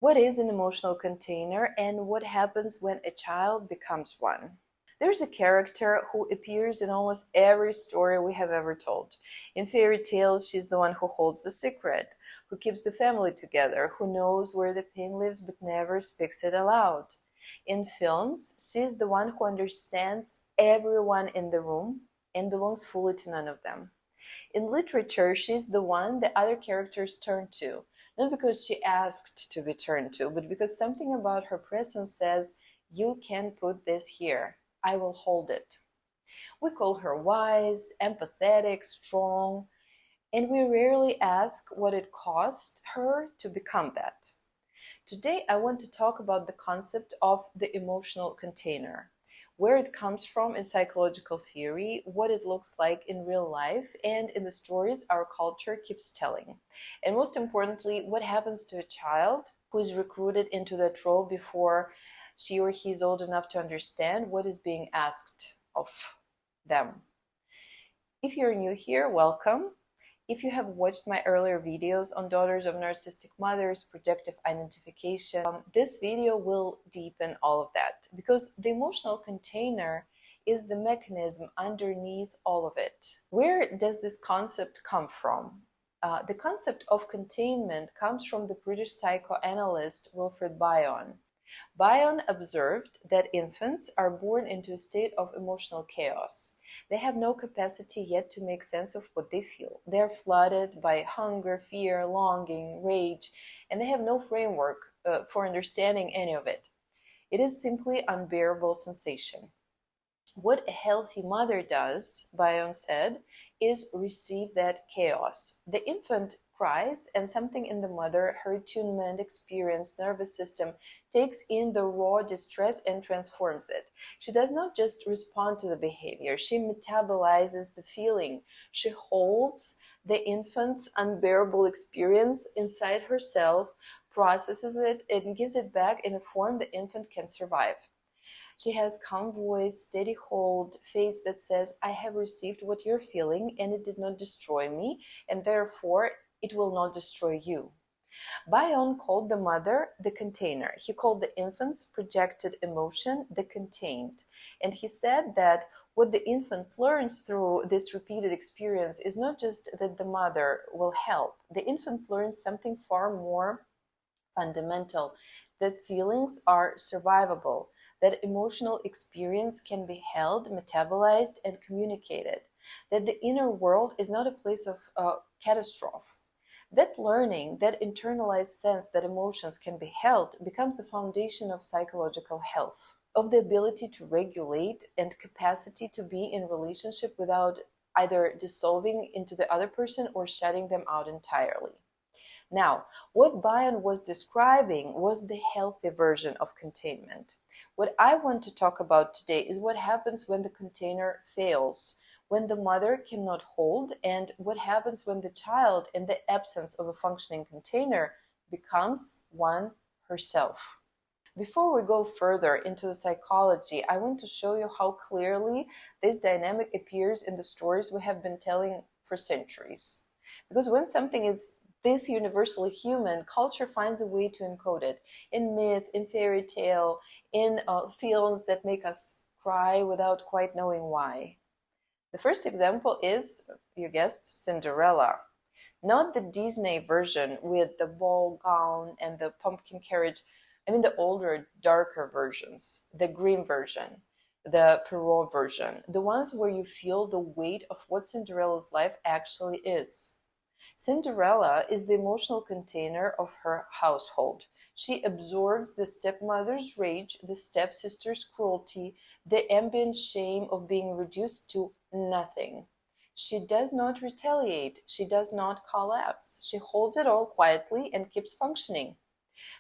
What is an emotional container and what happens when a child becomes one? There's a character who appears in almost every story we have ever told. In fairy tales, she's the one who holds the secret, who keeps the family together, who knows where the pain lives but never speaks it aloud. In films, she's the one who understands everyone in the room and belongs fully to none of them. In literature, she's the one the other characters turn to, not because she asked to be turned to, but because something about her presence says, "You can put this here. I will hold it." We call her wise, empathetic, strong, and we rarely ask what it cost her to become that. Today, I want to talk about the concept of the emotional container, where it comes from in psychological theory, what it looks like in real life, and in the stories our culture keeps telling. And most importantly, what happens to a child who is recruited into that role before she or he is old enough to understand what is being asked of them. If you're new here, welcome. If you have watched my earlier videos on daughters of narcissistic mothers, projective identification, this video will deepen all of that, because the emotional container is the mechanism underneath all of it. Where does this concept come from? The concept of containment comes from the British psychoanalyst Wilfred Bion. Bion observed that infants are born into a state of emotional chaos. They have no capacity yet to make sense of what they feel. They are flooded by hunger, fear, longing, rage, and they have no framework for understanding any of it. It is simply unbearable sensation. What a healthy mother does, Bion said, is receive that chaos. The infant cries, and something in the mother, her attunement, experience, nervous system takes in the raw distress and transforms it. She does not just respond to the behavior, she metabolizes the feeling. She holds the infant's unbearable experience inside herself, processes it, and gives it back in a form the infant can survive. She has calm voice, steady hold, face that says, "I have received what you're feeling and it did not destroy me, and therefore it will not destroy you." Bion called the mother the container. He called the infant's projected emotion the contained. And he said that what the infant learns through this repeated experience is not just that the mother will help. The infant learns something far more fundamental, that feelings are survivable, that emotional experience can be held, metabolized, and communicated, that the inner world is not a place of catastrophe. That learning, that internalized sense that emotions can be held, becomes the foundation of psychological health, of the ability to regulate and capacity to be in relationship without either dissolving into the other person or shutting them out entirely. Now, what Bion was describing was the healthy version of containment. What I want to talk about today is what happens when the container fails, when the mother cannot hold, and what happens when the child, in the absence of a functioning container, becomes one herself. Before we go further into the psychology, I want to show you how clearly this dynamic appears in the stories we have been telling for centuries. Because when something is this universally human, culture finds a way to encode it in myth, in fairy tale, in films that make us cry without quite knowing why. The first example is, you guessed, Cinderella. Not the Disney version with the ball gown and the pumpkin carriage. I mean the older, darker versions, the Grimm version, the Perrault version, the ones where you feel the weight of what Cinderella's life actually is. Cinderella is the emotional container of her household. She absorbs the stepmother's rage, the stepsister's cruelty, the ambient shame of being reduced to nothing. She does not retaliate. She does not collapse. She holds it all quietly and keeps functioning.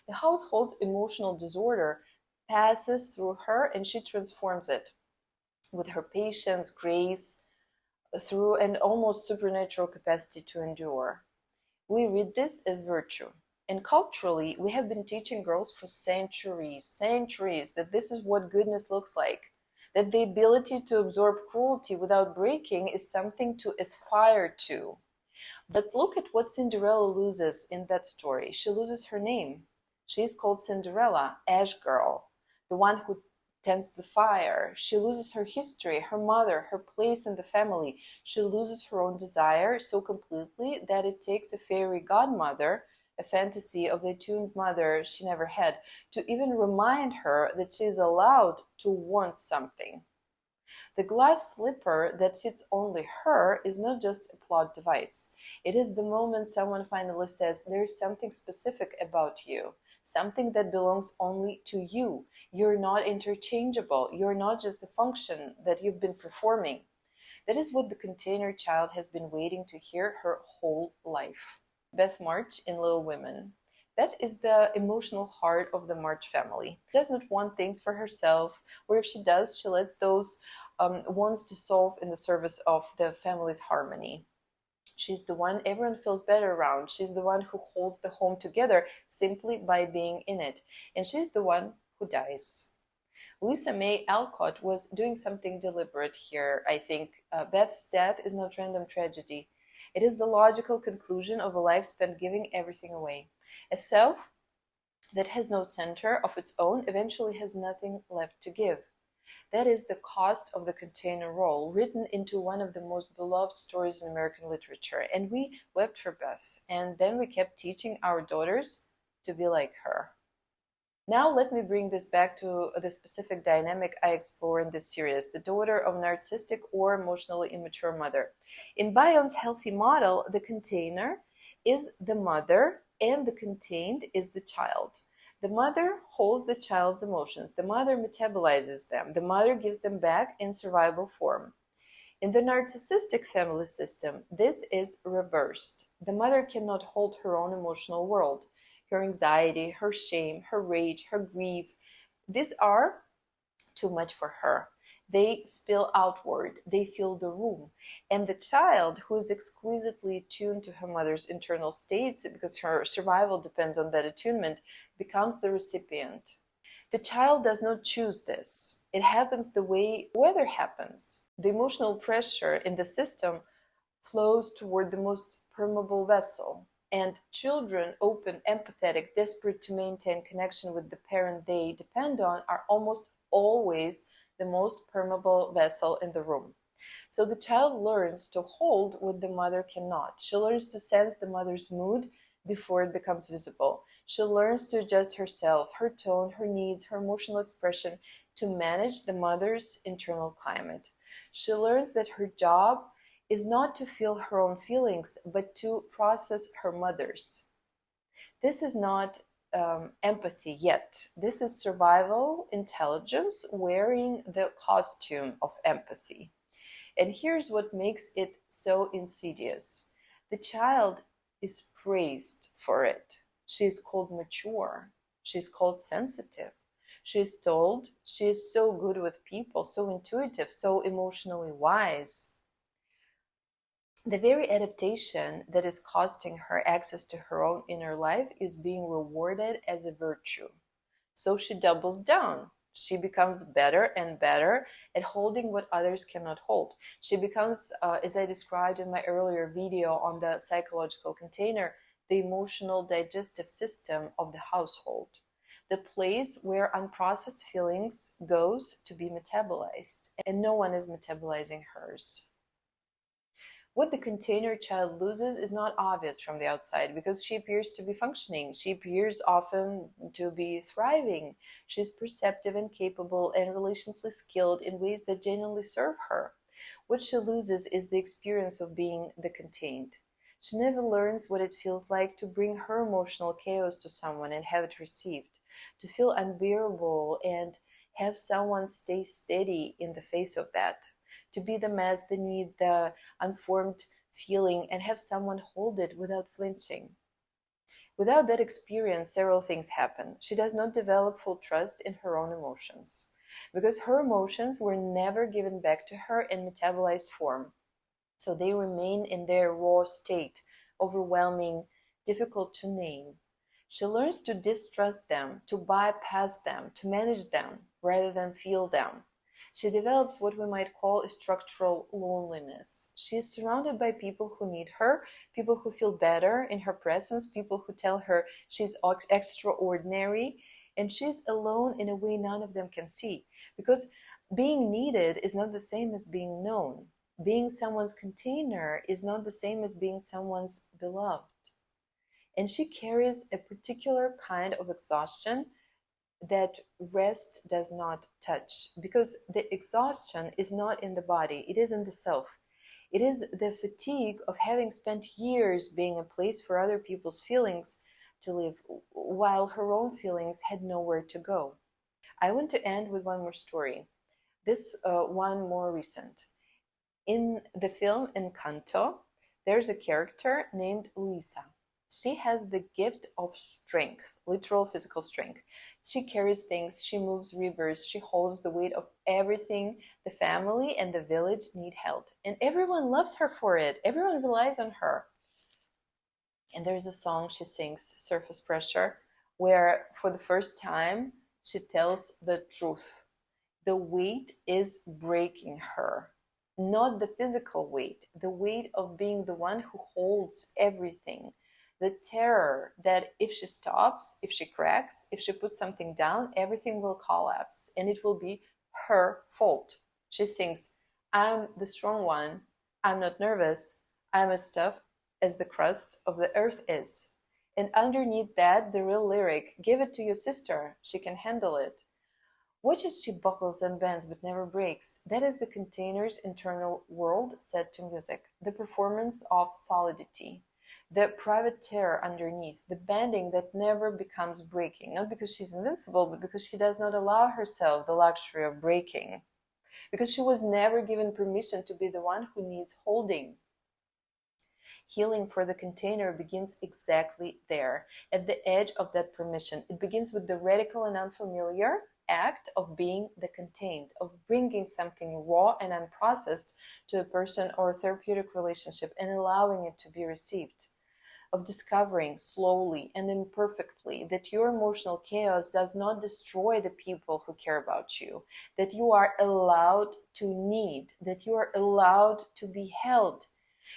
The household's emotional disorder passes through her and she transforms it with her patience, grace, through an almost supernatural capacity to endure. We read this as virtue. And culturally, we have been teaching girls for centuries, that this is what goodness looks like. That the ability to absorb cruelty without breaking is something to aspire to. But look at what Cinderella loses in that story. She loses her name. She's called Cinderella, Ash Girl, the one who tends the fire. She loses her history, her mother, her place in the family. She loses her own desire so completely that it takes a fairy godmother, a fantasy of the attuned mother she never had, to even remind her that she is allowed to want something. The glass slipper that fits only her is not just a plot device. It is the moment someone finally says, "There's something specific about you, something that belongs only to you. You're not interchangeable. You're not just the function that you've been performing." That is what the container child has been waiting to hear her whole life. Beth March in Little Women. Beth is the emotional heart of the March family. She does not want things for herself, or if she does, she lets those wants dissolve in the service of the family's harmony. She's the one everyone feels better around. She's the one who holds the home together simply by being in it. And she's the one who dies. Louisa May Alcott was doing something deliberate here, I think. Beth's death is not random tragedy. It is the logical conclusion of a life spent giving everything away. A self that has no center of its own eventually has nothing left to give. That is the cost of the container role, written into one of the most beloved stories in American literature. And we wept for Beth, and then we kept teaching our daughters to be like her. Now let me bring this back to the specific dynamic I explore in this series, the daughter of narcissistic or emotionally immature mother. In Bion's healthy model, the container is the mother and the contained is the child. The mother holds the child's emotions. The mother metabolizes them. The mother gives them back in survival form. In the narcissistic family system, this is reversed. The mother cannot hold her own emotional world. Her anxiety, her shame, her rage, her grief, these are too much for her. They spill outward, they fill the room. And the child, who is exquisitely tuned to her mother's internal states because her survival depends on that attunement, becomes the recipient. The child does not choose this. It happens the way weather happens. The emotional pressure in the system flows toward the most permeable vessel. And children, open, empathetic, desperate to maintain connection with the parent they depend on, are almost always the most permeable vessel in the room. So the child learns to hold what the mother cannot. She learns to sense the mother's mood before it becomes visible. She learns to adjust herself, her tone, her needs, her emotional expression to manage the mother's internal climate. She learns that her job is not to feel her own feelings, but to process her mother's. This is not empathy yet. This is survival intelligence wearing the costume of empathy. And here's what makes it so insidious. The child is praised for it. She is called mature. She's called sensitive. She is told she is so good with people, so intuitive, so emotionally wise. The very adaptation that is costing her access to her own inner life is being rewarded as a virtue. So she doubles down. She becomes better and better at holding what others cannot hold. She becomes, as I described in my earlier video on the psychological container, the emotional digestive system of the household, the place where unprocessed feelings goes to be metabolized, and no one is metabolizing hers. What the container child loses is not obvious from the outside because she appears to be functioning. She appears often to be thriving. She's perceptive and capable and relationally skilled in ways that genuinely serve her. What she loses is the experience of being the contained. She never learns what it feels like to bring her emotional chaos to someone and have it received, to feel unbearable and have someone stay steady in the face of that, to be the mess, the need, the unformed feeling, and have someone hold it without flinching. Without that experience, several things happen. She does not develop full trust in her own emotions because her emotions were never given back to her in metabolized form. So they remain in their raw state, overwhelming, difficult to name. She learns to distrust them, to bypass them, to manage them rather than feel them. She develops what we might call a structural loneliness. She is surrounded by people who need her, people who feel better in her presence, people who tell her she's extraordinary, and she's alone in a way none of them can see. Because being needed is not the same as being known. Being someone's container is not the same as being someone's beloved. And she carries a particular kind of exhaustion that rest does not touch, because the exhaustion is not in the body, it is in the self. It is the fatigue of having spent years being a place for other people's feelings to live, while her own feelings had nowhere to go. I want to end with one more story, this one more recent. In the film Encanto, there's a character named Luisa. She has the gift of strength, literal physical strength. She carries things, she moves rivers, she holds the weight of everything the family and the village need held. And everyone loves her for it. Everyone relies on her. And there's a song she sings, Surface Pressure, where for the first time she tells the truth. The weight is breaking her. Not the physical weight, the weight of being the one who holds everything. The terror that if she stops, if she cracks, if she puts something down, everything will collapse and it will be her fault. She sings, I'm the strong one, I'm not nervous, I'm as tough as the crust of the earth is. And underneath that, the real lyric, give it to your sister, she can handle it. Watch as she buckles and bends but never breaks. That is the container's internal world set to music, the performance of solidity. The private terror underneath, the bending that never becomes breaking, not because she's invincible, but because she does not allow herself the luxury of breaking, because she was never given permission to be the one who needs holding. Healing for the container begins exactly there, at the edge of that permission. It begins with the radical and unfamiliar act of being the contained, of bringing something raw and unprocessed to a person or a therapeutic relationship and allowing it to be received. Of discovering slowly and imperfectly that your emotional chaos does not destroy the people who care about you, that you are allowed to need, that you are allowed to be held.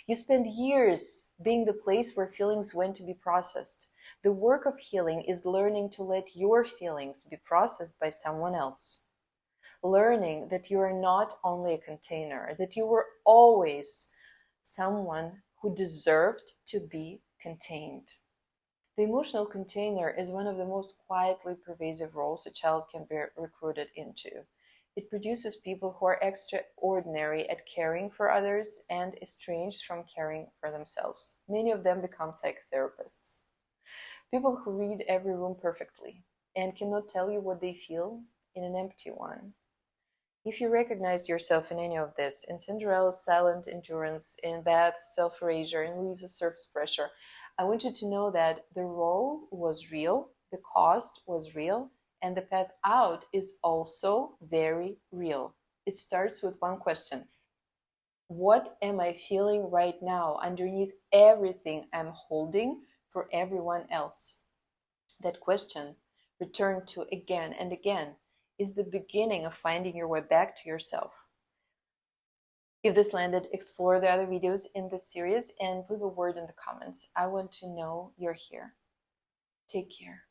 You spend years being the place where feelings went to be processed. The work of healing is learning to let your feelings be processed by someone else. Learning that you are not only a container, that you were always someone who deserved to be contained. The emotional container is one of the most quietly pervasive roles a child can be recruited into. It produces people who are extraordinary at caring for others and estranged from caring for themselves. Many of them become psychotherapists. People who read every room perfectly and cannot tell you what they feel in an empty one. If you recognized yourself in any of this, in Cinderella's silent endurance, in Beth's self-erasure, in Luisa's surface pressure, I want you to know that the role was real, the cost was real, and the path out is also very real. It starts with one question. What am I feeling right now underneath everything I'm holding for everyone else? That question, returned to again and again, is the beginning of finding your way back to yourself. If this landed, explore the other videos in this series and leave a word in the comments. I want to know you're here. Take care.